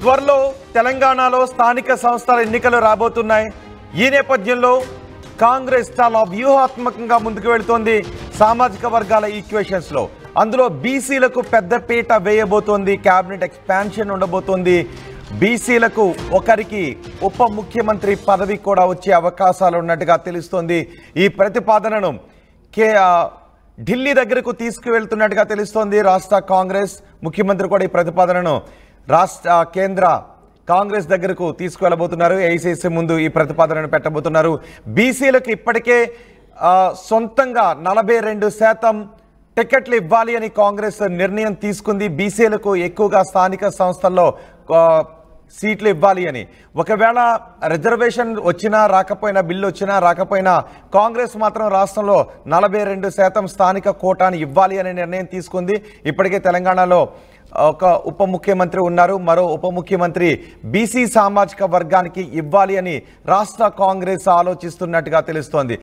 త్వరలో తెలంగాణలో స్థానిక సంస్థల ఎన్నికలు రాబోతున్నాయి. ఈ నేపథ్యంలో కాంగ్రెస్ చాలా వ్యూహాత్మకంగా ముందుకు వెళుతోంది సామాజిక వర్గాల ఈక్వేషన్స్ లో. అందులో బీసీలకు పెద్దపీట వేయబోతోంది. క్యాబినెట్ ఎక్స్పాన్షన్ ఉండబోతోంది. బీసీలకు ఒకరికి ఉప ముఖ్యమంత్రి పదవి కూడా వచ్చే అవకాశాలు ఉన్నట్టుగా తెలుస్తోంది. ఈ ప్రతిపాదనను ఢిల్లీ దగ్గరకు తీసుకువెళ్తున్నట్టుగా తెలుస్తోంది రాష్ట్ర కాంగ్రెస్. ముఖ్యమంత్రి కూడా ఈ ప్రతిపాదనను కేంద్ర కాంగ్రెస్ దగ్గరకు తీసుకువెళ్ళబోతున్నారు. ఏఐసీసీ ముందు ఈ ప్రతిపాదనను పెట్టబోతున్నారు. బీసీలకు ఇప్పటికే సొంతంగా 42% టికెట్లు ఇవ్వాలి అని కాంగ్రెస్ నిర్ణయం తీసుకుంది. బీసీలకు ఎక్కువగా స్థానిక సంస్థల్లో సీట్లు ఇవ్వాలి అని. ఒకవేళ రిజర్వేషన్ వచ్చినా రాకపోయినా, బిల్లు వచ్చినా రాకపోయినా, కాంగ్రెస్ మాత్రం రాష్ట్రంలో 42% స్థానిక కోటాను ఇవ్వాలి అనే నిర్ణయం తీసుకుంది. ఇప్పటికే తెలంగాణలో ఒక ఉప ముఖ్యమంత్రి ఉన్నారు. మరో ఉప ముఖ్యమంత్రి బీసీ సామాజిక వర్గానికి ఇవ్వాలి అని రాష్ట్ర కాంగ్రెస్ ఆలోచిస్తున్నట్టుగా తెలుస్తోంది.